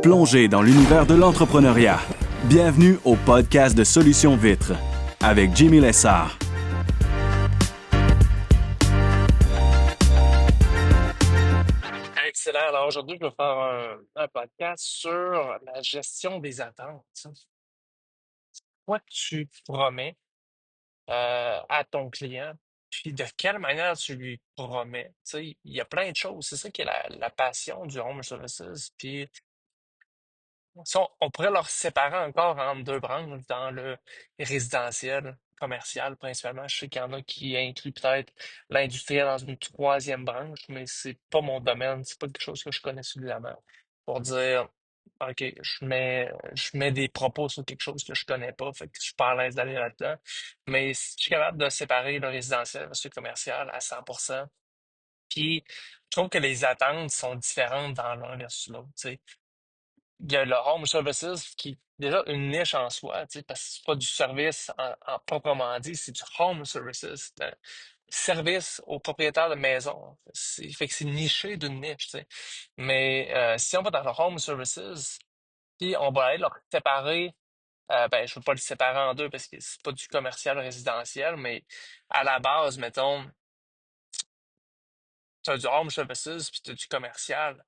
Plongez dans l'univers de l'entrepreneuriat. Bienvenue au podcast de Solutions Vitres avec Jimmy Lessard. Excellent. Alors aujourd'hui, je vais faire un podcast sur la gestion des attentes. Quoi tu promets à ton client, puis de quelle manière tu lui promets. Tu sais, il y a plein de choses. C'est ça qui est la passion du home services. Puis ça, on pourrait leur séparer encore en deux branches dans le résidentiel, commercial principalement. Je sais qu'il y en a qui incluent peut-être l'industriel dans une troisième branche, mais c'est pas mon domaine, c'est pas quelque chose que je connais suffisamment pour dire OK, je mets des propos sur quelque chose que je connais pas, fait que je suis pas à l'aise d'aller là-dedans. Mais si je suis capable de séparer le résidentiel versus le commercial à 100%. Puis je trouve que les attentes sont différentes dans l'un versus l'autre. Tu sais, il y a le home services qui est déjà une niche en soi, tu sais, parce que c'est pas du service en proprement dit, c'est du home services. C'est un service aux propriétaires de maison. Fait que c'est niché d'une niche, tu sais. Mais si on va dans le home services, puis on va aller leur séparer, ben, je ne veux pas le séparer en deux parce que c'est pas du commercial résidentiel, mais à la base, mettons, tu as du home services puis tu as du commercial.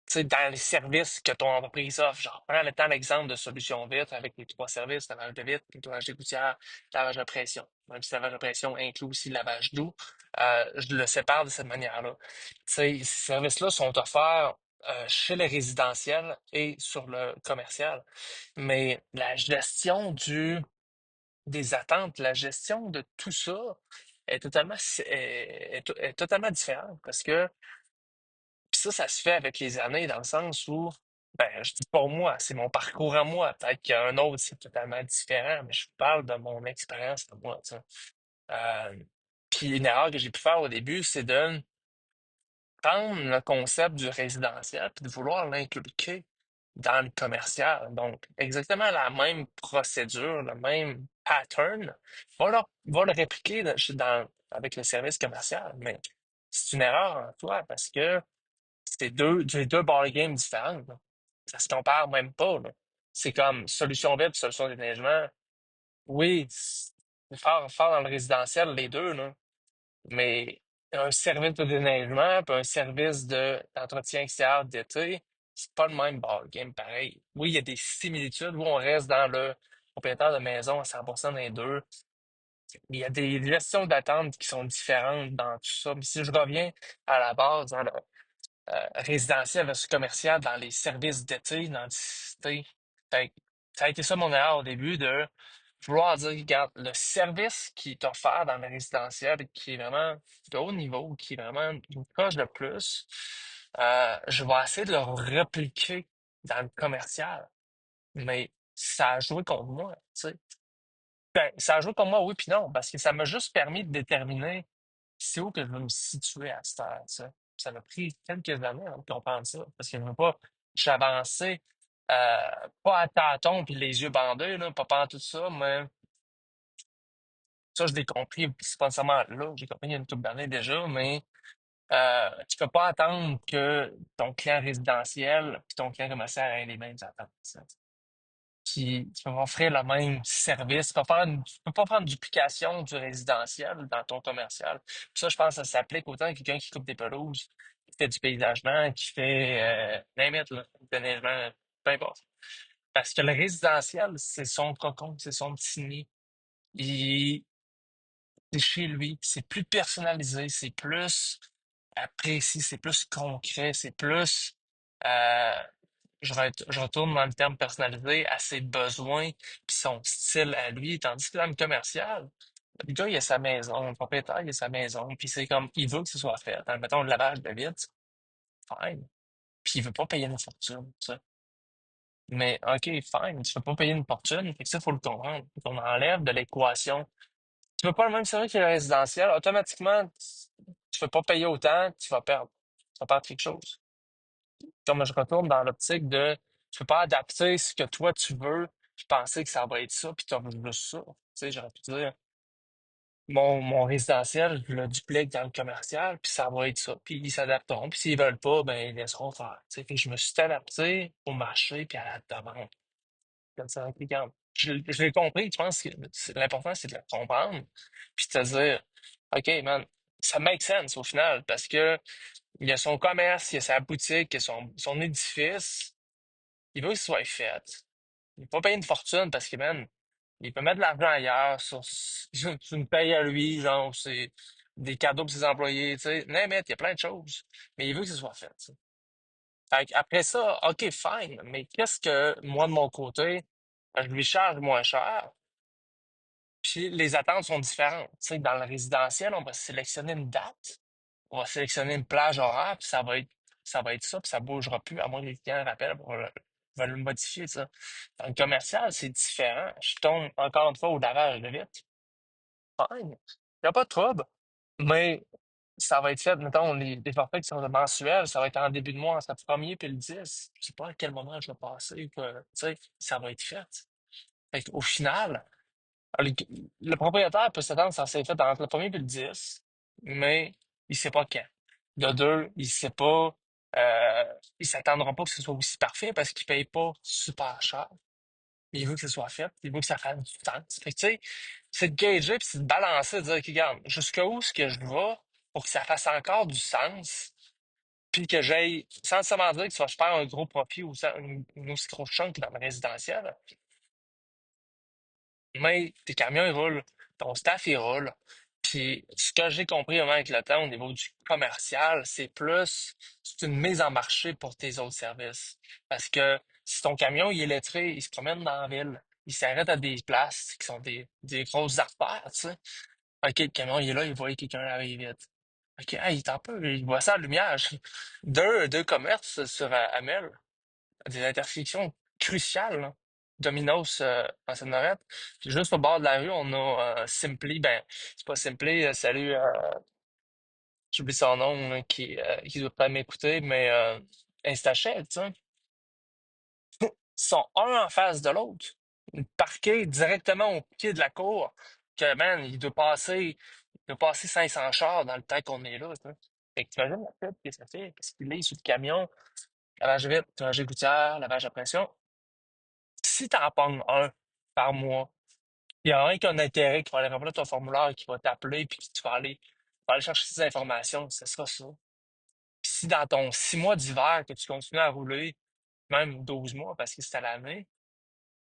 Tu sais, dans les services que ton entreprise offre. Genre, prends le temps l'exemple de Solutions Vitres avec les trois services, lavage de vitre, nettoyage des gouttières, lavage de pression. Même si le lavage de pression inclut aussi le lavage d'eau, je le sépare de cette manière-là. Tu sais, ces services-là sont offerts chez les résidentiels et sur le commercial. Mais la gestion des attentes, la gestion de tout ça est totalement différente parce que puis ça se fait avec les années dans le sens où, ben, je dis pas moi, c'est mon parcours à moi. Peut-être qu'il y a un autre, c'est totalement différent, mais je parle de mon expérience à moi, tu sais. Euh, Puis une erreur que j'ai pu faire au début, c'est de prendre le concept du résidentiel puis de vouloir l'inculquer dans le commercial. Donc, exactement la même procédure, le même pattern, va le répliquer avec le service commercial. Mais c'est une erreur en toi parce que c'est deux ball games différentes, là. Ça se compare même pas, là. C'est comme solution web, solution de déneigement. Oui, c'est fort dans le résidentiel, les deux, là. Mais un service de déneigement puis un service d'entretien extérieur d'été, c'est pas le même ball game pareil. Oui, il y a des similitudes où on reste dans le propriétaire de maison à 100% dans les deux. Mais il y a des gestions d'attente qui sont différentes dans tout ça. Mais si je reviens à la base, dans résidentiel versus commercial dans les services d'été, dans les cités. Fait que ça a été ça mon erreur au début de vouloir dire, regarde, le service qui est offert dans le résidentiel, qui est vraiment de haut niveau, qui est vraiment une coche de plus, je vais essayer de le répliquer dans le commercial. Mais ça a joué contre moi, tu sais. Ben, ça a joué contre moi, oui puis non, parce que ça m'a juste permis de déterminer c'est où que je vais me situer à cette heure, ça. Ça m'a pris quelques années avant de comprendre ça, parce que je veux pas, j'avançais pas à tâtons puis les yeux bandés, là, pas pendant tout ça, mais ça, je l'ai compris, c'est pas nécessairement là, j'ai compris il y a une couple d'années déjà, mais tu peux pas attendre que ton client résidentiel puis ton client commercial aient les mêmes attentes, ça. Puis tu peux pas offrir le même service. Tu peux pas faire une duplication du résidentiel dans ton commercial. Puis ça, je pense que ça s'applique autant à quelqu'un qui coupe des pelouses, qui fait du paysagement, qui fait name it, là, du déneigement, peu importe. Parce que le résidentiel, c'est son cocon, c'est son petit nid. Et c'est chez lui, c'est plus personnalisé, c'est plus précis, c'est plus concret, c'est plus euh, je retourne dans le terme personnalisé à ses besoins puis son style à lui, tandis que dans le commercial, le gars, il a sa maison, le propriétaire, il a sa maison, puis c'est comme, il veut que ce soit fait. Hein, mettons, le lavage de vitre, fine. Puis il veut pas payer une fortune, ça. Mais, OK, fine, tu veux pas payer une fortune, fait que ça, faut le comprendre. Faut qu'on enlève de l'équation. Tu veux pas le même service que le résidentiel, automatiquement, tu veux pas payer autant, tu vas perdre. Tu vas perdre quelque chose. Comme je retourne dans l'optique de tu peux pas adapter ce que toi tu veux, puis penser que ça va être ça, puis tu as juste ça. Tu sais, j'aurais pu dire mon résidentiel, je le duplique dans le commercial, puis ça va être ça. Puis ils s'adapteront. Puis s'ils veulent pas, ben ils laisseront faire. Tu sais, fait que je me suis adapté au marché puis à la demande. Comme ça, regarde. Je l'ai compris, je pense que l'important, c'est de le comprendre. Puis de te dire, OK, man, ça make sense au final, parce que il y a son commerce, il y a sa boutique, il y a son édifice. Il veut que ce soit fait. Il ne peut pas payer une fortune parce que, man, il peut mettre de l'argent ailleurs sur une paye à lui, genre, c'est des cadeaux pour ses employés, tu sais. Non, mais il y a plein de choses. Mais il veut que ce soit fait, tu sais. Fait après ça, OK, fine. Mais qu'est-ce que, moi, de mon côté, je lui charge moins cher, puis les attentes sont différentes. Tu sais, dans le résidentiel, on va sélectionner une date, on va sélectionner une plage horaire, puis ça va être ça, puis ça bougera plus, à moins que les clients rappellent pour veulent le modifier, ça. Dans le commercial, c'est différent. Je tombe encore une fois au lavage de vitre. Fine. Il n'y a pas de trouble. Mais ça va être fait, mettons, les forfaits qui sont mensuels, ça va être en début de mois, entre le premier puis le 10. Je sais pas à quel moment je vais passer, tu sais, ça va être fait. Fait au final, le, le propriétaire peut s'attendre que ça s'est fait entre le premier et le 10, mais il sait pas quand. De deux, il sait pas, il s'attendra pas que ce soit aussi parfait parce qu'il paye pas super cher. Il veut que ce soit fait, il veut que ça fasse du sens. Fait que, tu sais, c'est de gager puis c'est de balancer, de dire, OK, regarde, jusqu'où est-ce que je vais pour que ça fasse encore du sens, puis que j'aille, sans nécessairement dire que tu vas faire un gros profit ou une aussi grosse chunk dans le résidentiel, mais tes camions, ils roulent, ton staff, il roule. Puis ce que j'ai compris vraiment avec le temps au niveau du commercial, c'est une mise en marché pour tes autres services. Parce que si ton camion, il est lettré, il se promène dans la ville, il s'arrête à des places qui sont des grosses artères, tu sais. OK, le camion, il est là, il voit quelqu'un arriver vite. OK, il est un peu, il voit ça à la lumière. Deux commerces sur Amel, des intersections cruciales, là. Domino's en Seine-Norette. Puis juste au bord de la rue, on a Simply, ben, c'est pas Simply, salut, j'oublie son nom, là, qui doit pas m'écouter, mais Instashell, tu sais. Ils sont un en face de l'autre. Parqués directement au pied de la cour. Que, man, il doit passer 500 chars dans le temps qu'on est là, tu sais. Fait que t'imagines la pub que ça fait, qu'est-ce qu'il est sur le camion, lavage vite, lavage gouttière, lavage à pression. Si t'en pognes un par mois, il y a un qui a un intérêt, qui va aller remplir ton formulaire, qui va t'appeler, puis tu vas aller chercher ces informations, ce sera ça. Puis si dans ton 6 mois d'hiver que tu continues à rouler, même 12 mois parce que c'est à l'année,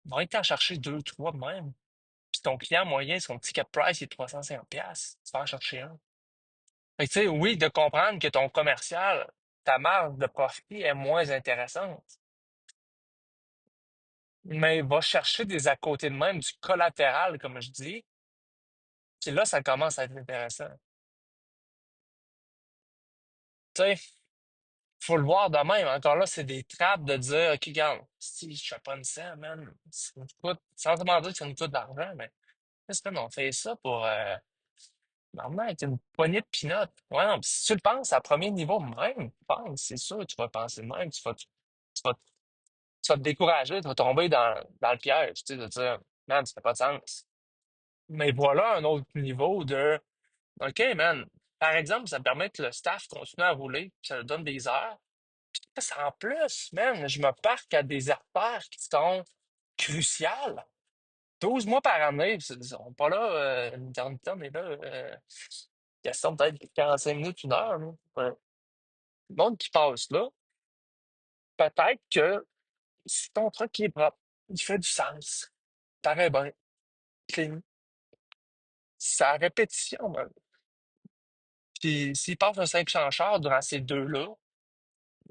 il va t'en chercher 2, 3 de même. Puis ton client moyen, son ticket price, il est 350$. Tu vas en chercher un. Fait que, tu sais, oui, de comprendre que ton commercial, ta marge de profit est moins intéressante, mais va chercher des à côté de même, du collatéral, comme je dis, puis là, ça commence à être intéressant. Tu sais, faut le voir de même. Encore là, c'est des trappes de dire, OK, regarde, si je fais pas une scène, man, ça nous coûte, sans demander que ça nous coûte de l'argent, mais qu'est-ce qu'on fait ça pour, normalement, avec une poignée de pinottes. Ouais, non, pis si tu le penses à premier niveau même, pense, c'est sûr, tu vas penser de même, vas, tu vas te décourager, tu vas tomber dans le piège, tu sais, de dire, man, ça fait pas de sens. Mais voilà un autre niveau de, OK, man, par exemple, ça permet que le staff continue à rouler, puis ça leur donne des heures. Ça, en plus, man, je me parque à des artères qui sont cruciales. 12 mois par année, puis ils sont pas là, une éternité, on est là, question peut-être 45 minutes, une heure, là. Ouais. Le monde qui passe là, peut-être que si ton truc qui est propre, il fait du sens, paraît bien, clean, ça répétition, man. Puis s'il passe un 500 chars durant ces deux-là,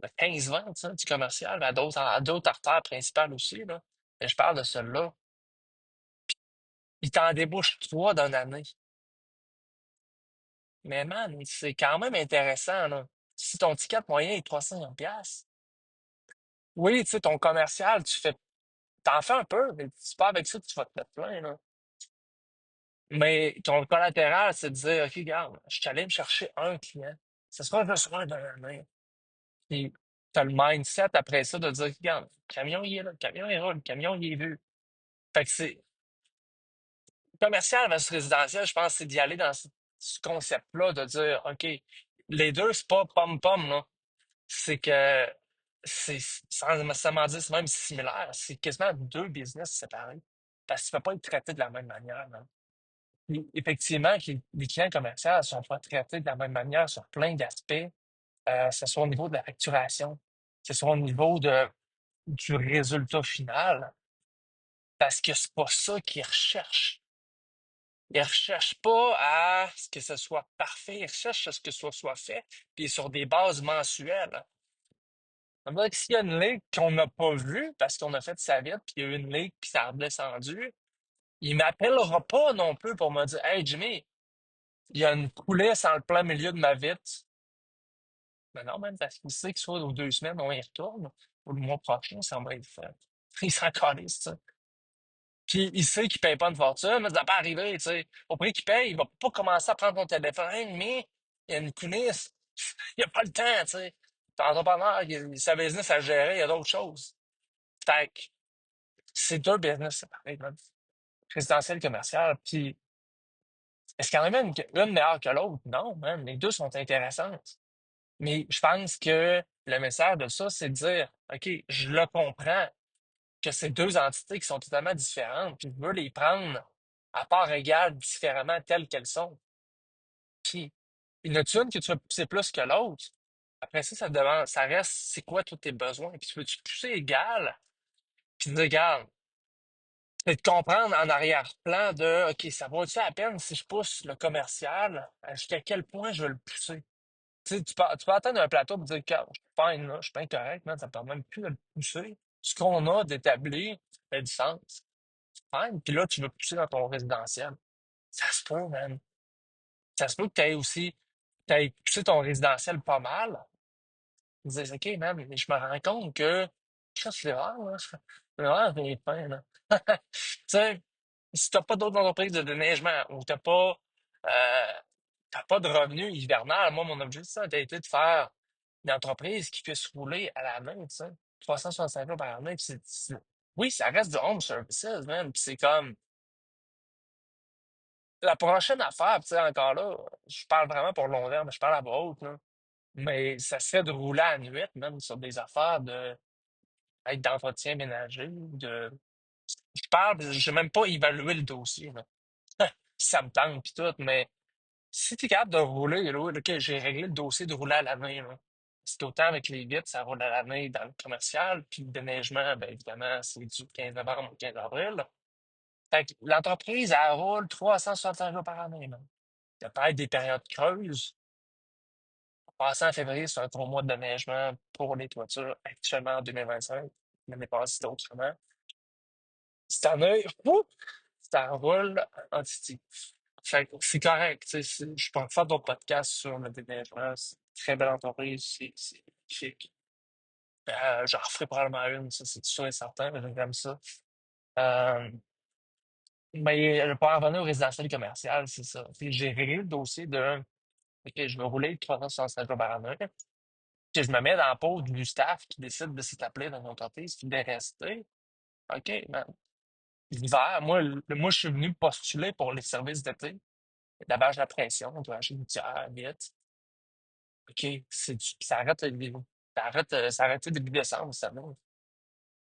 le 15-20, ça, du commercial, à d'autres artères principales aussi, là. Mais je parle de celle-là. Il t'en débouche trois d'une année. Mais man, c'est quand même intéressant, là. Si ton ticket moyen est 350$, oui, tu sais, ton commercial, t'en fais un peu, mais c'est pas avec ça que tu vas te mettre plein, là. Mais ton collatéral, c'est de dire, OK, regarde, je suis allé me chercher un client. Ce sera juste un dans l'année. Puis, t'as le mindset après ça de dire, regarde, le camion, il est là, le camion, il roule, le camion, il est vu. Fait que Commercial versus résidentiel, je pense que c'est d'y aller dans ce concept-là, de dire, OK, les deux, c'est pas pom-pom, là. C'est que c'est, sans m'en dire, c'est même similaire. C'est quasiment deux business séparés. Parce que tu peux pas être traité de la même manière, là. Puis, effectivement, que les clients commerciaux sont pas traités de la même manière sur plein d'aspects, que ce soit au niveau de la facturation, que ce soit au niveau du résultat final, parce que c'est pas ça qu'ils recherchent. Ils recherchent pas à ce que ce soit parfait, ils recherchent à ce que ce soit fait, puis sur des bases mensuelles. Ça veut dire que s'il y a une ligue qu'on n'a pas vue, parce qu'on a fait sa vite, puis il y a eu une ligue, puis ça a redescendu, il m'appellera pas non plus pour me dire Hey Jimmy, il y a une coulisse en plein milieu de ma vitre. Mais non, même parce qu'il sait que soit aux 2 semaines, on y retourne, ou le mois prochain, ça va être fait. Il s'en calisse, ça. Puis il sait qu'il paye pas une fortune, mais ça va pas arriver, tu sais. Au prix qu'il paye, il va pas commencer à prendre ton téléphone, mais il y a une coulisse. Il a pas le temps, tu sais. T'es entrepreneur, sa business à gérer, il y a d'autres choses. Fait que c'est deux business séparés, man. Résidentiel, commercial. Puis est-ce qu'il y en a même une meilleure que l'autre? Non, man. Les deux sont intéressantes. Mais je pense que le message de ça, c'est de dire, OK, je le comprends que c'est deux entités qui sont totalement différentes, puis je veux les prendre à part égale, différemment, telles qu'elles sont. Puis, il y en a une que tu vas pousser plus que l'autre. Après ça, ça demande, ça reste, c'est quoi tous tes besoins? Puis tu veux-tu pousser égal? Puis dire, regarde, c'est de comprendre en arrière-plan de, OK, ça vaut-tu la peine si je pousse le commercial? Jusqu'à quel point je veux le pousser? Tu sais, tu peux atteindre un plateau et dire, que je suis fine, là, je suis bien correct, man, ça me permet même plus de le pousser. Ce qu'on a d'établi fait du sens. Fine. Puis là, tu veux pousser dans ton résidentiel. Ça se peut, man. Ça se peut que tu aies aussi, t'aies poussé ton résidentiel pas mal. Ils disent, OK, man, mais je me rends compte que, qu'est-ce que l'hiver, là? L'hiver, c'est fin, là. Tu sais, si t'as pas d'autres entreprises de déneigement ou t'as pas de revenus hivernal, moi, mon objectif, ça a été de faire une entreprise qui puisse rouler à l'année, tu sais. 365 jours par année. Puis oui, ça reste du home services, man. Puis c'est comme, la prochaine affaire, tu sais, encore là, je parle vraiment pour le long terme, je parle à voix haute, là. Mais ça serait de rouler à la nuit, même sur des affaires être d'entretien ménager, je parle, j'ai même pas évalué le dossier, là. Si ça me tente pis tout, mais si t'es capable de rouler, là, OK, j'ai réglé le dossier de rouler à l'année, là. Parce qu'autant avec les vitres, ça roule à l'année dans le commercial, puis le déneigement, ben évidemment, c'est du 15 novembre au 15 avril, là. Fait que l'entreprise, elle roule 365 jours par année, man. Il y a peut-être des périodes creuses. Passé en février, c'est un 3 mois de déneigement pour les toitures, actuellement en 2025. L'année passée, c'était autrement. Cette année, ouh, ça roule en titi. Fait que c'est correct. Tu sais, je peux faire d'autres podcasts sur le déneigement. C'est une très belle entreprise. C'est magnifique. J'en referai probablement une, ça, c'est sûr et certain, mais j'aime ça. Euh, mais pour en revenir au résidentiel commercial, c'est ça. Puis j'ai réglé le dossier de OK, je vais rouler 365 jours par année. Que je me mets dans la peau du staff qui décide de s'établir dans une entreprise puis de rester. OK, man. L'hiver, moi, je suis venu postuler pour les services d'été. Lavage de la pression, nettoyage routière, vite. OK, ça arrête, ça arrête début décembre, ça va.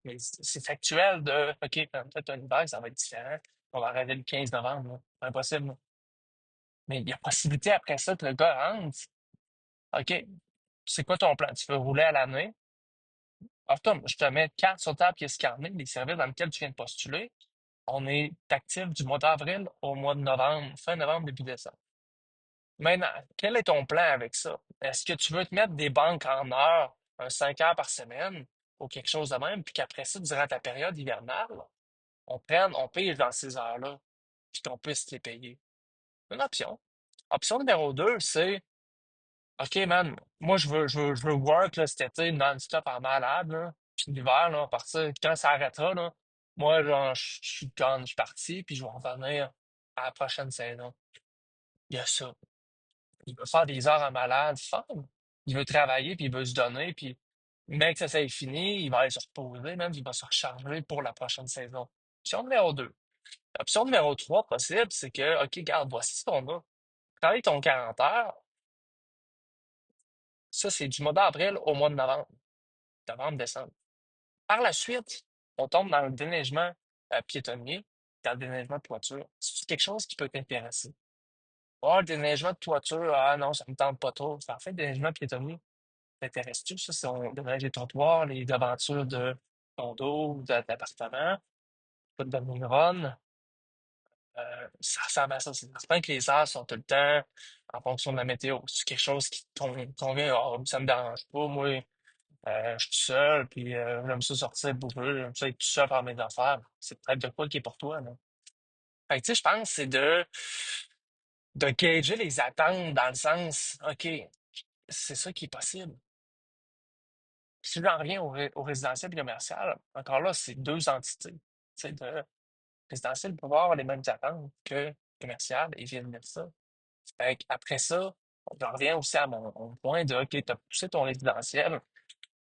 Mais c'est factuel de, OK, peut-être un hiver, ça va être différent. On va arrêter le 15 novembre, là. C'est impossible, là. Mais il y a possibilité après ça que le gars rentre. OK, c'est quoi ton plan? Tu veux rouler à l'année? Ah, Tom, je te mets carte sur table qui est scannée, les services dans lesquels tu viens de postuler. On est actif du mois d'avril au mois de novembre, fin novembre, début décembre. Maintenant, quel est ton plan avec ça? Est-ce que tu veux te mettre des banques en heures, 5 heures par semaine, ou quelque chose de même, puis qu'après ça, durant ta période hivernale, on paye dans ces heures-là, puis qu'on puisse te les payer? Une option. Option numéro 2, c'est OK, man, moi, je veux work là, cet été non-stop en malade, là. Puis l'hiver, là, à partir, quand ça arrêtera, là, moi, genre, je suis gone, je suis parti, puis je vais revenir à la prochaine saison. Il y a ça. Il veut faire des heures en malade, fun. Il veut travailler, puis il veut se donner, puis mec, ça c'est fini, il va aller se reposer, même, il va se recharger pour la prochaine saison. Option numéro 2. Option numéro 3 possible, c'est que, OK, regarde, voici ce qu'on a. Travaille ton 40 heures. Ça, c'est du mois d'avril au mois de novembre. Novembre, décembre. Par la suite, on tombe dans le déneigement piétonnier, dans le déneigement de toiture. C'est quelque chose qui peut t'intéresser. Oh, le déneigement de toiture, ah non, ça me tente pas trop. En fait, le déneigement piétonnier, t'intéresse-tu? Ça, c'est on déneige les trottoirs, les devantures de condo ou d'appartement, pas de donner une run. Ça ressemble à ça. C'est certain que les heures sont tout le temps en fonction de la météo. C'est quelque chose qui te convient. Ah, ça me dérange pas. Moi, je suis tout seul, puis j'aime ça sortir bouffer, j'aime ça être tout seul faire mes affaires. C'est peut-être de quoi qui est pour toi, là. Fait que, tu sais, je pense que c'est de gager les attentes dans le sens, OK, c'est ça qui est possible. Si j'en reviens au résidentiel et commercial, encore là, c'est deux entités. Tu sais, de résidentiel peut avoir les mêmes attentes que commercial et vice-versa. Fait après ça, j'en reviens aussi à mon point de, OK, tu as poussé ton résidentiel,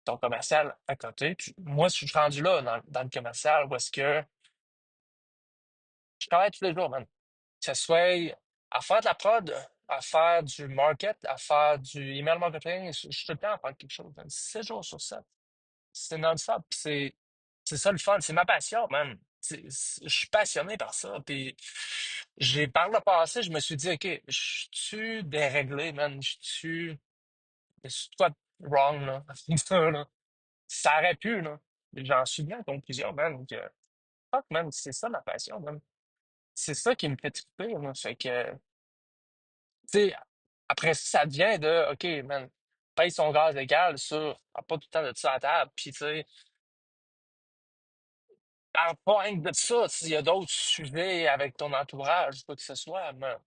ton commercial à côté. Moi, je suis rendu là dans le commercial où est-ce que je travaille tous les jours, man. Que ce soit à faire de la prod, à faire du market, à faire du email marketing, je suis tout le temps à faire quelque chose, man. 7 jours sur 7. C'est non-stop. C'est ça le fun. C'est ma passion, man. Je suis passionné par ça. Puis par le passé, je me suis dit, OK, je suis déréglé, man. Je suis quoi de wrong, là? Ça, là. Ça aurait pu, là. J'en suis bien à la conclusion, man. Que, fuck, man, c'est ça ma passion, man. C'est ça qui me fait triper, moi. Fait que, tu sais, après ça, ça devient de, OK, man, paye son gaz égal sur, pas tout le temps de ça à la table. Puis, tu sais, parle pas rien que de ça. Il y a d'autres sujets avec ton entourage, quoi que ce soit. Mais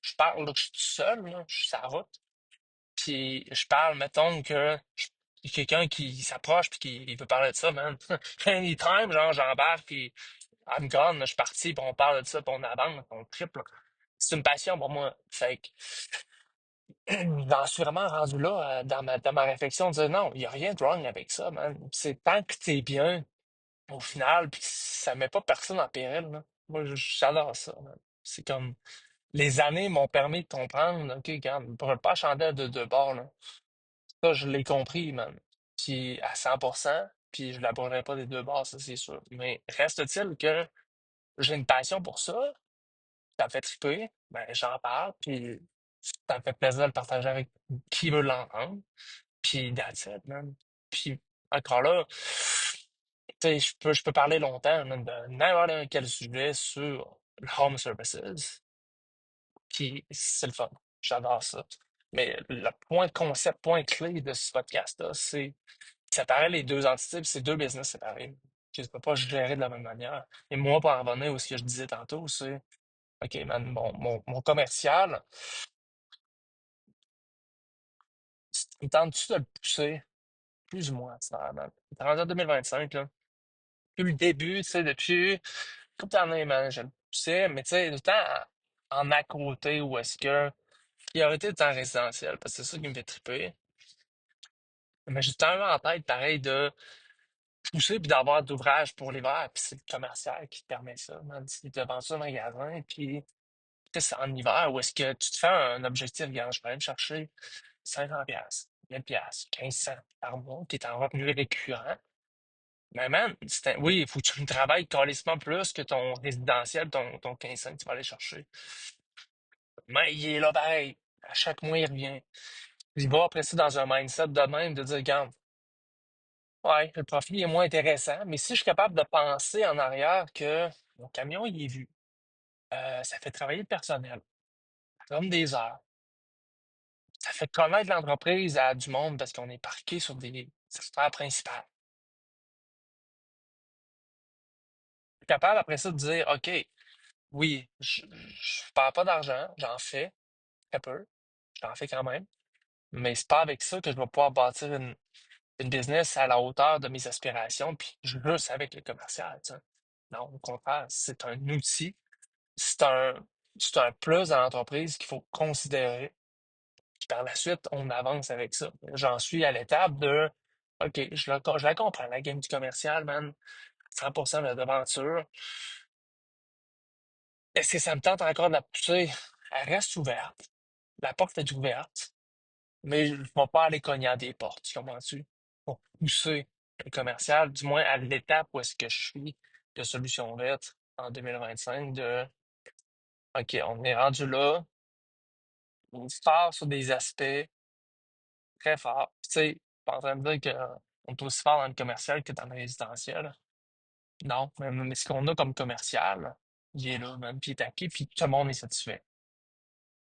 je parle là, que je suis tout seul, là, je suis sur la route. Puis je parle, mettons que y a quelqu'un qui s'approche puis qui il veut parler de ça, man. Anytime, genre j'embarque puis I'm gone, je suis parti, puis on parle de ça, puis on avance, on triple. C'est une passion pour moi. Fait que j'en suis vraiment rendu là dans ma réflexion de dire non, il n'y a rien de wrong avec ça, man. C'est tant que t'es bien au final, puis ça met pas personne en péril, là. Moi, j'adore ça, man. C'est comme les années m'ont permis de comprendre, OK, regarde, ne brûle pas la chandelle de deux bords, là. Ça, je l'ai compris, man. Puis à 100%, puis je la brûlerai pas des deux bords, ça, c'est sûr. Mais reste-t-il que j'ai une passion pour ça, ça me fait triper, ben j'en parle, puis ça me fait plaisir de le partager avec qui veut l'entendre. Puis that's it, man. Puis encore là, tu sais, je peux parler longtemps, man, de n'importe quel sujet sur le home services, puis c'est le fun. J'adore ça. Mais le point de concept, point clé de ce podcast-là, c'est séparer les deux entités, puis c'est deux business séparés que tu peux pas gérer de la même manière. Et moi, pour en revenir à ce que je disais tantôt, c'est OK, man, mon commercial, il tente-tu de le pousser? Plus ou moins, ça, man. Il est rendu en 2025, là. Depuis le début, tu sais, depuis une couple d'années, man, je le poussais, mais tu sais, tout le temps en à côté où est-ce que priorité est en résidentiel, parce que c'est ça qui me fait triper. Mais j'ai tellement en tête, pareil, de pousser puis d'avoir d'ouvrage pour l'hiver, puis c'est le commercial qui te permet ça, man. C'est de vendre ça dans le magasin, puis tu sais, c'est en hiver où est-ce que tu te fais un objectif, regarde, je vais aller me chercher 500 piastres, 1000 piastres, 1500 par mois, tu es en revenu récurrent. Mais man, oui, il faut que tu travailles carrément plus que ton résidentiel, ton 1500 que tu vas aller chercher. Mais il est là pareil. À chaque mois, il revient. Il va après ça dans un mindset de même, de dire, regarde, ouais, le profil est moins intéressant, mais si je suis capable de penser en arrière que mon camion, il est vu, ça fait travailler le personnel, comme des heures. Ça fait connaître l'entreprise à du monde parce qu'on est parqué sur des secteurs principaux. Capable après ça de dire, OK, oui, je perds pas d'argent, j'en fais très peu, j'en fais quand même, mais c'est pas avec ça que je vais pouvoir bâtir une business à la hauteur de mes aspirations, puis juste avec le commercial, tu sais. Non, au contraire, c'est un outil, c'est un, c'est un plus dans l'entreprise qu'il faut considérer. Puis par la suite, on avance avec ça. J'en suis à l'étape de, OK, je la comprends, la game du commercial, man. 100% de l'aventure. Est-ce que ça me tente encore de la pousser? Elle reste ouverte. La porte est ouverte. Mais je ne vais pas aller cogner à des portes, tu comprends-tu? Pour pousser le commercial, du moins à l'étape où est-ce que je suis de Solution Verte en 2025, de OK, on est rendu là, on est fort sur des aspects, très fort. Puis, tu sais, pas en train de dire qu'on est aussi fort dans le commercial que dans le résidentiel. Non, mais ce qu'on a comme commercial, il est là, même, puis il est acquis, puis tout le monde est satisfait.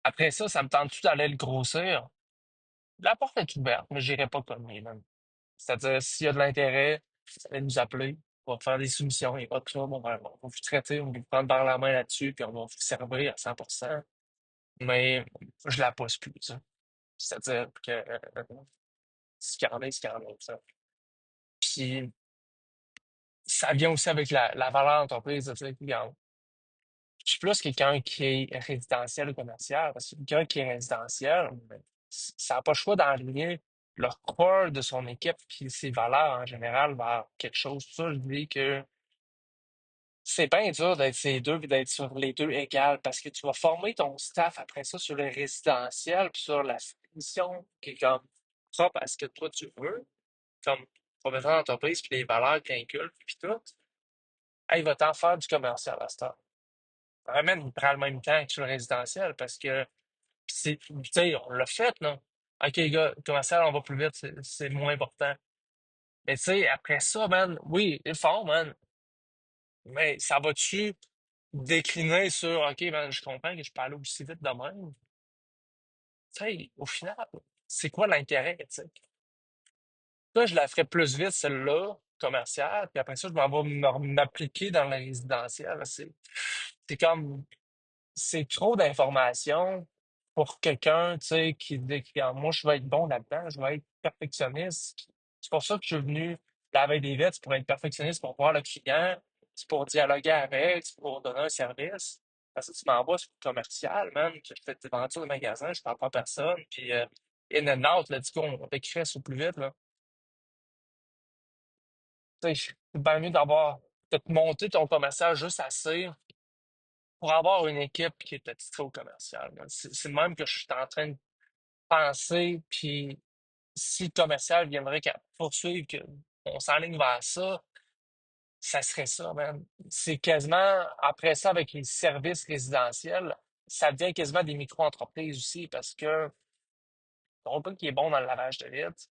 Après ça, ça me tente-tu d'aller le grossir? La porte est ouverte, mais j'irai pas cogner, même. C'est-à-dire, s'il y a de l'intérêt, vous allez nous appeler, on va faire des soumissions, il n'y a pas de trouble, on va vous traiter, on va vous prendre par la main là-dessus, puis on va vous servir à 100%. Mais je la pousse plus, ça. C'est-à-dire que ce qu'il y en a, ce qu'il y en a, ça. Puis ça vient aussi avec la valeur d'entreprise, tu sais, regarde, je suis plus quelqu'un qui est résidentiel ou commercial, parce que quelqu'un qui est résidentiel, ben, ça n'a pas le choix d'enligner le core de son équipe puis ses valeurs en général vers quelque chose. Pour ça, je dis que c'est bien dur d'être ces deux puis d'être sur les deux égales parce que tu vas former ton staff après ça sur le résidentiel puis sur la mission qui est comme propre à ce que toi tu veux, comme propriétaire d'entreprise puis les valeurs que tu inculques puis tout. Hey, il va t'en faire du commercial à ce temps. Vraiment, il prend le même temps que sur le résidentiel parce que tu sais, on l'a fait, là. OK, les gars, commercial, on va plus vite, c'est moins important. Mais tu sais, après ça, man, oui, ils le font, man. Mais ça va-tu décliner sur OK, man, je comprends que je peux aller aussi vite de même. Tu sais, au final, c'est quoi l'intérêt, tu sais? Là, je la ferais plus vite, celle-là, commerciale, puis après ça, je m'en vais m'appliquer dans le résidentiel. C'est comme c'est trop d'informations pour quelqu'un, tu sais, qui dit que ah, moi, je vais être bon là-dedans, je vais être perfectionniste. C'est pour ça que je suis venu laver des vitres, c'est pour être perfectionniste, pour voir le client, c'est pour dialoguer avec, c'est pour donner un service. Parce que tu m'envoies sur le commercial, man, que je fais des ventures de magasin, je parle pas à personne, puis in and out, là, du coup, on t'écrit au plus vite, là. Tu sais, c'est bien mieux de te monter ton commercial juste assez pour avoir une équipe qui est attitrée au commercial, man. C'est le même que je suis en train de penser, puis si le commercial viendrait qu'à poursuivre, qu'on s'enligne vers ça, ça serait ça, man. C'est quasiment, après ça, avec les services résidentiels, ça devient quasiment des micro-entreprises aussi, parce que ton gars qui est bon dans le lavage de vitres,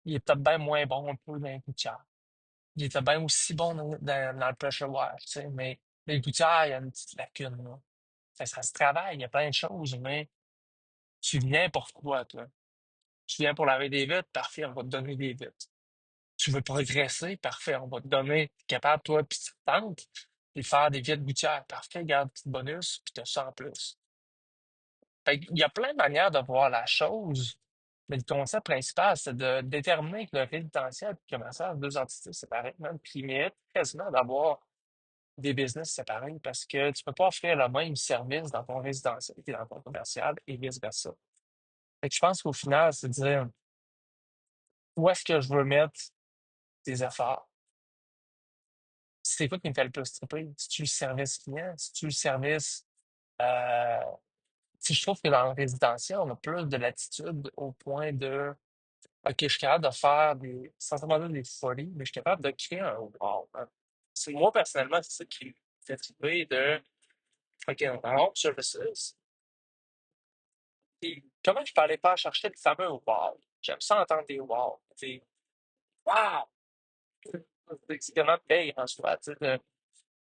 il est peut-être bien moins bon un peu dans les gouttières. Il était bien aussi bon dans le pressure wash, tu sais, mais les gouttières, il y a une petite lacune, là. Ça se travaille, il y a plein de choses, mais tu viens pour quoi, toi? Tu viens pour laver des vitres? Parfait, on va te donner des vitres. Tu veux progresser? Parfait, on va te donner, t'es capable, toi, puis tu te tentes, de faire des vitres gouttières. Parfait, garde petit bonus, puis t'as ça en plus. Fait qu'il y a plein de manières de voir la chose, mais le concept principal, c'est de déterminer que le résidentiel et le commercial, deux entités séparées, même, puis ils méritent quasiment d'avoir des business séparés parce que tu peux pas offrir le même service dans ton résidentiel et dans ton commercial et vice-versa. Fait que je pense qu'au final, c'est de dire où est-ce que je veux mettre des efforts. C'est quoi qui me fait le plus triper? C'est-tu le service client? C'est-tu le service. Euh, si je trouve que dans le résidentiel, on a plus de latitude au point de OK, je suis capable de faire des, sans vraiment dire des folies, mais je suis capable de créer un wow, hein. C'est moi, personnellement, c'est ça qui me fait triper de OK, on a home services. Puis, comment je peux aller faire chercher le fameux wow? J'aime ça entendre des wow. C'est wow! C'est comment paye en soi, tu sais,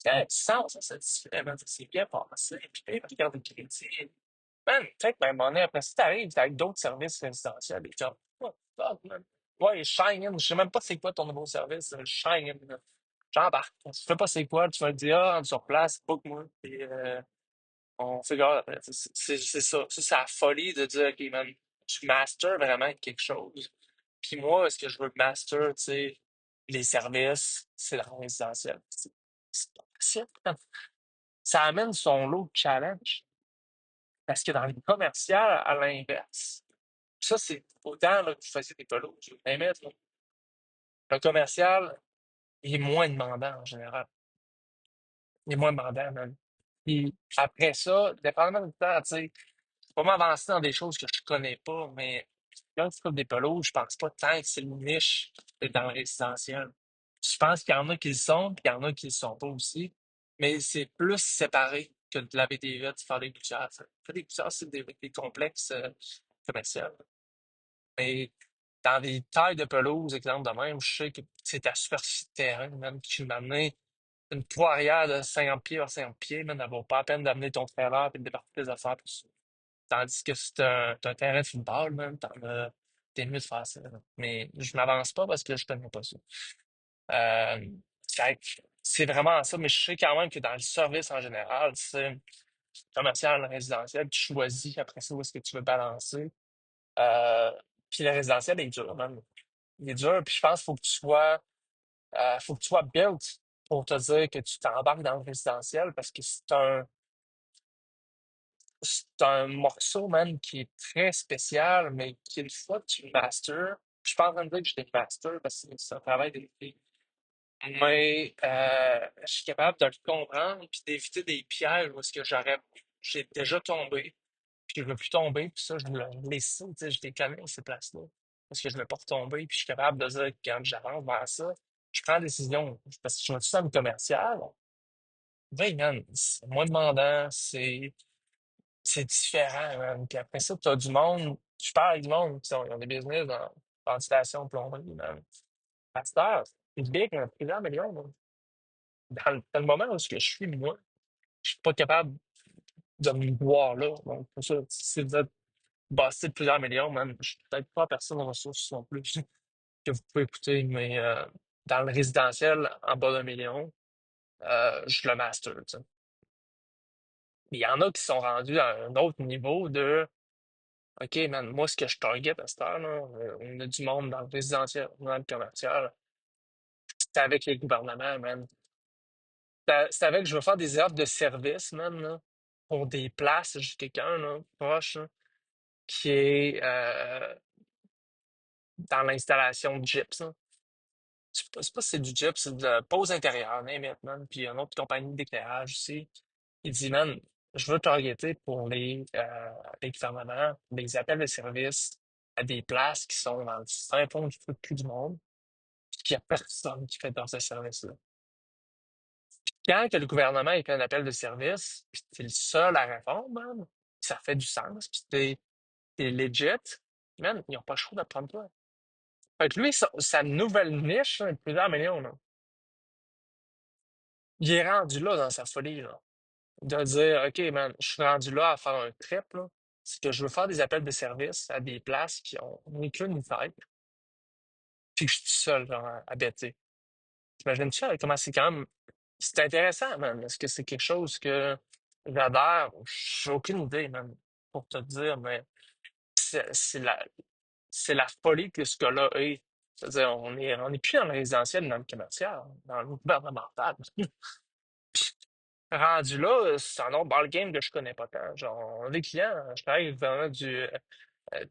quand tu sens, ça satisfait, man, ça s'est bien passé, puis là, regarde le crédit. Man, peut-être même monnaie, après, si t'arrives avec d'autres services résidentiels, et genre, what the fuck, man? Ouais, Shine In, je sais même pas c'est quoi ton nouveau service, Shine In, là. J'embarque. Je sais pas c'est quoi, tu vas me dire, ah, sur place, book-moi, puis on figure, c'est ça. Ça, c'est la folie de dire, OK, man, tu master vraiment quelque chose. Puis moi, est-ce que je veux master, tu sais, les services, c'est dans le résidentiel. C'est pas possible, man. Ça amène son lot de challenge. Parce que dans les commerciales, à l'inverse, ça, c'est autant là, que vous faisiez des pelouses, je vais mettre, là. Le commercial, il est moins demandant en général. Il est moins demandant, même. Puis après ça, dépendamment du temps, tu sais, je vais m'avancer dans des choses que je connais pas, mais quand tu trouves des pelouses, je pense pas tant que c'est une niche dans le résidentiel. Je pense qu'il y en a qui le sont, puis il y en a qui le sont pas aussi. Mais c'est plus séparé que de laver des vitres, faire des gouttières. Faire des gouttières, c'est des complexes commerciaux. Mais dans des tailles de pelouse, exemple de même, je sais que c'est ta superficie de terrain, même, que tu m'amener une poirière de 50 pieds par 50 pieds, man, elle vaut pas la peine d'amener ton trailer et de départir tes affaires pour ça. Tandis que si t'as un terrain de football, man, t'es mieux de faire ça, là. Mais je m'avance pas parce que je connais pas ça. Euh, fait que c'est vraiment ça, mais je sais quand même que dans le service en général, c'est commercial, résidentiel, tu choisis après ça où est-ce que tu veux balancer. Euh, Puis le résidentiel est dur, man. Il est dur, puis je pense qu'il faut que tu sois built pour te dire que tu t'embarques dans le résidentiel parce que c'est un morceau, man, qui est très spécial, mais qui, une fois que tu le masters, je suis pas en train de dire que je l'ai master parce que c'est un travail d'été, mais je suis capable de le comprendre puis d'éviter des pièges où est-ce que j'ai déjà tombé, puis je veux plus tomber, puis ça, je les sais, tu sais, je les connais, ces places-là. Parce que je veux pas retomber, puis je suis capable de dire que quand j'avance vers ça, je prends la décision. Parce que je me suis dans le commercial. Oui, man, c'est moins demandant, c'est différent, man. Puis après ça, tu as du monde, je parle avec du monde qui ont des business en ventilation, plomberie, man. À cette heure, c'est big, plusieurs millions, man. Dans le moment où ce que je suis, moi, je suis pas capable de me voir là. Donc, pour ça, si vous êtes bossé de plusieurs millions, man, je suis peut-être pas personne en ressources non plus que vous pouvez écouter, mais dans le résidentiel, en bas d'un million, je le master, tu sais. Il y en a qui sont rendus à un autre niveau de OK, man, moi, ce que je target à cette heure, là, on a du monde dans le résidentiel, dans le commercial. C'est avec les gouvernements, man. C'est avec, je veux faire des offres de service, man, là, pour des places. J'ai quelqu'un, là, proche, là, qui est dans l'installation de gyps, là. C'est pas si c'est du gyps, c'est de la pose intérieure, man. Puis il y a une autre compagnie d'éclairage aussi. Il dit, man, je veux targeter pour les gouvernements, des appels de service à des places qui sont dans le fin fond du trou de cul du monde, puis qu'il n'y a personne qui fait dans ce service-là. Quand que le gouvernement il fait un appel de service, puis t'es le seul à répondre, man, ça fait du sens, puis t'es legit, man, ils n'ont pas le choix de prendre toi. Fait que lui, sa nouvelle niche, là, plusieurs millions, là, il est rendu là dans sa folie, là. De dire, OK, man, je suis rendu là à faire un trip, là. C'est que je veux faire des appels de service à des places qui ont ni queue ni tête, puis que je suis tout seul, genre, à bêter. T'imagines-tu comment c'est quand même. C'est intéressant, man. Est-ce que c'est quelque chose que j'adhère? J'ai aucune idée, man, pour te dire, mais c'est la folie que ce gars-là est. C'est-à-dire, on est plus dans le résidentiel, dans le commercial, dans le gouvernemental. Rendu là, c'est un autre ballgame que je connais pas tant. Genre, on a des clients, je travaille avec le gouvernement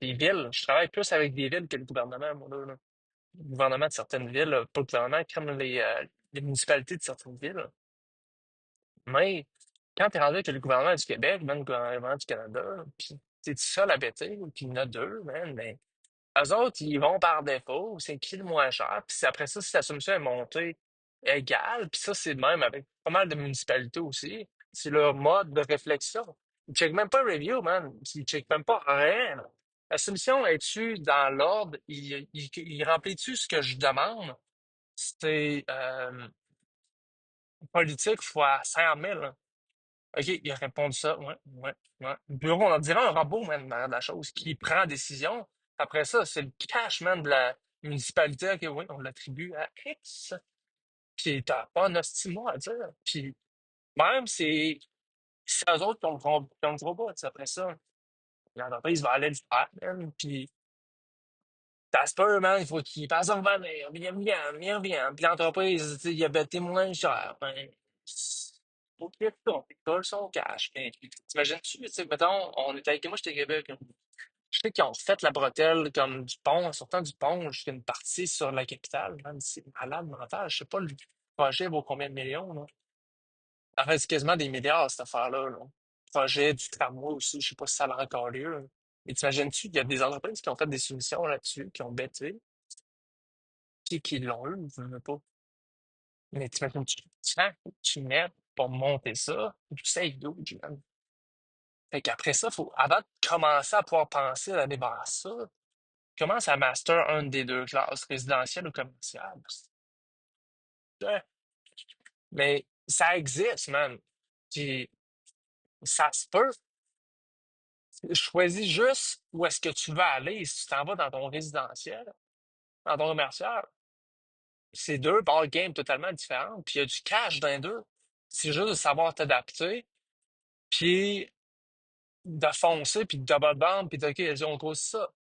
des villes. Je travaille plus avec des villes que le gouvernement, moi, là. Le gouvernement de certaines villes, pas le gouvernement, comme les municipalités de certaines villes. Mais quand tu es rendu avec le gouvernement du Québec, même le gouvernement du Canada, puis t'es tout seul à bêter, puis il y en a deux, man, ben, eux autres, ils vont par défaut, c'est qui le moins cher, puis après ça, si la soumission est montée égale, puis ça, c'est le même avec pas mal de municipalités aussi, c'est leur mode de réflexion. Ils checkent même pas le review, man, ils checkent même pas rien, là. La soumission, est-tu dans l'ordre? Il remplit-tu ce que je demande? C'est politique fois 100 000. OK, il a répondu ça. Ouais, ouais, ouais. Le bureau, on dirait un robot, man, derrière la chose, qui prend la décision. Après ça, c'est le cash, man, de la municipalité. OK, oui, on l'attribue à X. Puis t'as pas un hostie mot à dire. Puis même, c'est eux autres qui ont le robot. Tu sais, après ça, l'entreprise va aller le faire, man. Puis t'as peur, man, il faut qu'il fasse revenir. Viens, viens, viens, viens. Puis l'entreprise, tu sais, il a bêté moins cher. Ben, OK, t'as son cash. Mais t'imagines-tu, tu sais, mettons, on était avec moi, j'étais à Québec, hein. Je sais qu'ils ont fait la bretelle comme du pont, en sortant du pont jusqu'à une partie sur la capitale. Man, c'est malade mental. Je sais pas, le projet vaut combien de millions, là. En fait, c'est quasiment des milliards, cette affaire-là. Là. Projet du tramway aussi, je sais pas si ça a encore lieu. Là. Mais t'imagines-tu qu'il y a des entreprises qui ont fait des soumissions là-dessus, qui ont bêté, puis qui l'ont eu, je ne veux pas. Mais t'imagines-tu, tu mets pour monter ça, tu sais, d'où, man. Fait qu'après ça, avant de commencer à pouvoir penser à aller vers ça, commence à master un des deux classes, résidentielle ou commerciale. Ouais. Mais ça existe, man. Puis ça se peut. Choisis juste où est-ce que tu vas aller. Si tu t'en vas dans ton résidentiel, dans ton commercial, c'est deux ball games totalement différents. Puis il y a du cash dans les deux. C'est juste de savoir t'adapter, puis de foncer, puis de double down, puis de OK, on cause ça.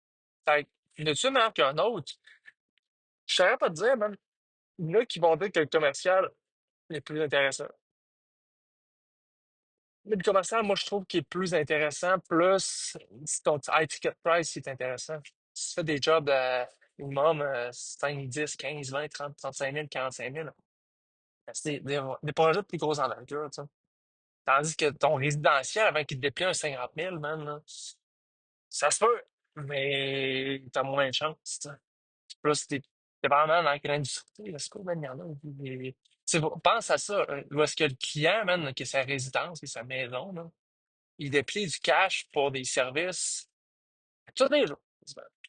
Fait que, y en a-tu même qu'un autre? Je saurais pas te dire, man. Il y en a qui vont dire que le commercial est plus intéressant. Mais le commercial, moi, je trouve qu'il est plus intéressant, plus si ton high ticket price il est intéressant. Si tu fais des jobs minimum 5, 10, 15, 20, 30, 35 000, 45 000, ben, c'est des projets de plus grosse envergure, tu sais. Tandis que ton résidentiel, avant qu'il te déplie un 50 000, man, là, ça se peut, mais t'as moins de chance, tu sais. Plus, t'es vraiment dans quelle industrie, est-ce que, man, il y en a, tu sais, pense à ça, où est-ce que le client, man, qui est sa résidence, qui est sa maison, là, il déplie du cash pour des services tous les jours.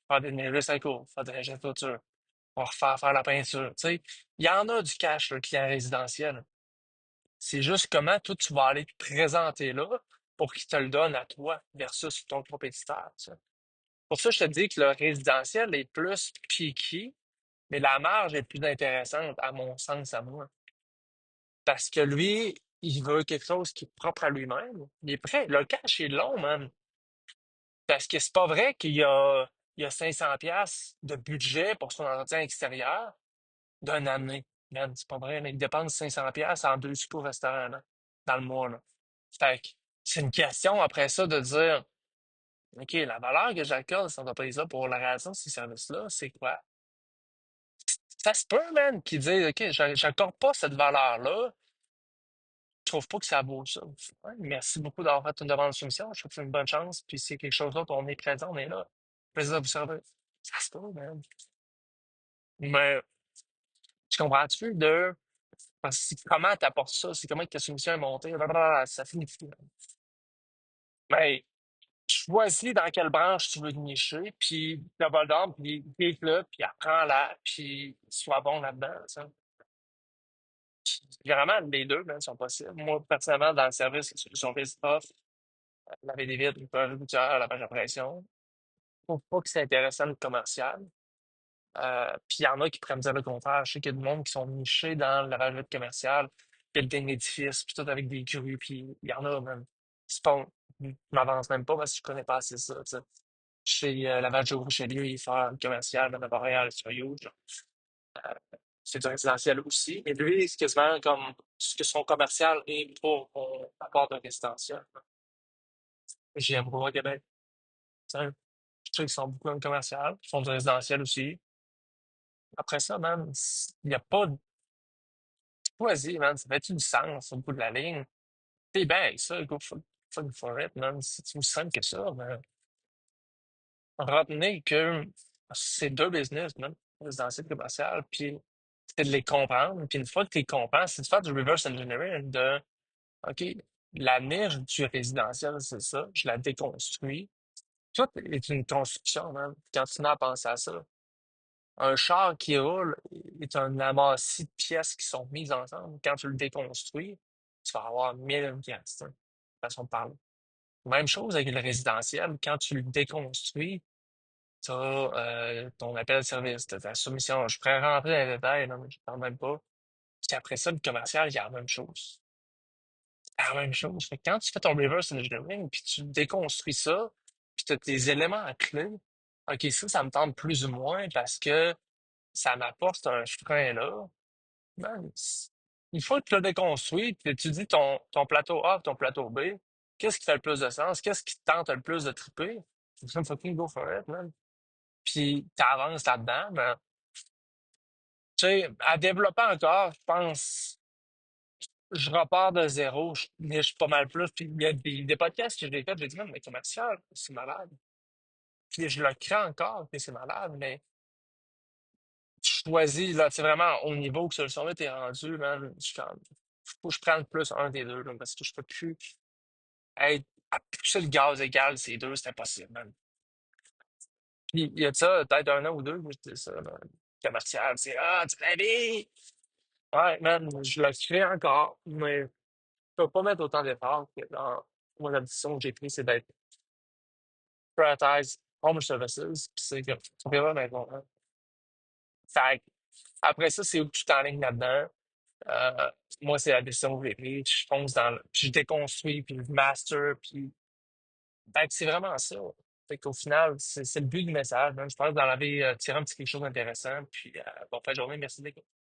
Faire des recycles, faire de la toiture, on refaire faire la peinture. Tu sais, il y en a du cash, le client résidentiel. C'est juste comment toi, tu vas aller te présenter là pour qu'il te le donne à toi versus ton compétiteur. Tu sais. Pour ça, je te dis que le résidentiel est plus piqué, mais la marge est plus intéressante, à mon sens, à moi. Parce que lui, il veut quelque chose qui est propre à lui-même. Il est prêt. Le cash est long, man. Parce que c'est pas vrai il y a 500 pièces de budget pour son entretien extérieur d'une année. Man, c'est pas vrai. Là. Il dépense 500 pièces en deux soupes au restaurant là, dans le mois. Là. Fait que c'est une question après ça de dire, OK, la valeur que j'accorde à cette entreprise-là pour la réalisation de ces services-là, c'est quoi? Ça se peut, man, qui dit, OK, j'accorde pas cette valeur-là. Je trouve pas que ça vaut ça. Ouais, merci beaucoup d'avoir fait une demande de soumission. Je trouve que c'est une bonne chance. Puis c'est quelque chose d'autre, on est présent, on est là. Plaisir de vous servir. Ça se peut, man. Mais tu comprends-tu de parce que comment t'apportes ça, c'est comment que ta soumission est montée, blablabla, ça finit plus. Mais choisis dans quelle branche tu veux te nicher, puis double down, puis clique-le, puis apprends-la, puis sois bon là-dedans. Ça. Vraiment, les deux, man, sont possibles. Moi, personnellement, dans le service, solution face-off, laver des vitres, une gouttière, la page à pression. Je trouve pas que c'est intéressant le commercial. Puis il y en a qui pourraient me dire le contraire. Je sais qu'il y a du monde qui sont nichés dans le lavage de vitre commercial, building d'édifices, puis tout avec des grues, puis il y en a même. C'est pas, je m'avance même pas parce que je connais pas assez ça, tu sais. Chez Lavage de Richelieu, il fait un commercial, même à Montréal, sur Huge. Euh, c'est du résidentiel aussi. Mais lui, c'est quasiment comme ce que son commercial est pour la part de résidentiel. J'aime beaucoup Québec. Tu sais. Je sais qu'ils sont beaucoup dans le commercial, ils font du résidentiel aussi. Après ça, man, il n'y a pas de choisi, man. Ça fait du sens au bout de la ligne. T'es bien avec ça, go for it, man. C'est aussi simple que ça, mais retenez que c'est deux business, man. Résidentiel et commercial, puis c'est de les comprendre. Puis une fois que tu les comprends, c'est de faire du reverse engineering de, OK, la niche du résidentiel, c'est ça. Je la déconstruis. Tout est une construction, man. Quand tu n'as pensé à ça. Un char qui roule est un amassis de pièces qui sont mises ensemble. Quand tu le déconstruis, tu vas avoir mille pièces, hein, façon de parler. Même chose avec le résidentiel. Quand tu le déconstruis, tu as ton appel de service, t'as ta soumission. Je pourrais rentrer dans les détails, là, mais je ne parle même pas. Puis après ça, le commercial, il y a la même chose. Il y a la même chose. Fait que quand tu fais ton reverse engineering, puis tu déconstruis ça, puis tu as tes éléments à clé, OK, ça me tente plus ou moins parce que ça m'apporte un frein là. Ben, une fois que tu l'as déconstruit, puis tu dis ton plateau A, ton plateau B, qu'est-ce qui fait le plus de sens? Qu'est-ce qui te tente le plus de triper? C'est ça, fucking go for it, man. Puis t'avances là-dedans, ben, tu sais, à développer encore, je pense, je repars de zéro, je niche pas mal plus. Puis il y a des podcasts que j'ai fait, j'ai dit, même, mais commercial, c'est malade. Puis je le crée encore, puis c'est malade, mais je choisis, là, c'est vraiment au niveau que Solution là t'es rendu, man. Faut que je prenne plus un des deux, là, parce que je peux plus être à pousser le gaz égal, ces deux, c'est impossible, man. Puis il y a de ça, peut-être un an ou deux, je dis ça, là. Commercial, c'est tu l'as dit! Ouais, man, je le crée encore, mais je peux pas mettre autant d'efforts que dans moi, la décision que j'ai prise, c'est d'être prioritize home services, puis c'est comme, on verra maintenant, hein. Fait que, après ça, c'est où que tu t'enlignes là-dedans. Euh, moi, c'est la décision que j'ai prise. Je fonce puis je déconstruis, puis je master, puis fait que c'est vraiment ça. Fait qu'au final, c'est le but du message, hein. Je pense dans la vie, tirer un petit quelque chose d'intéressant, puis bonne fin de journée, merci.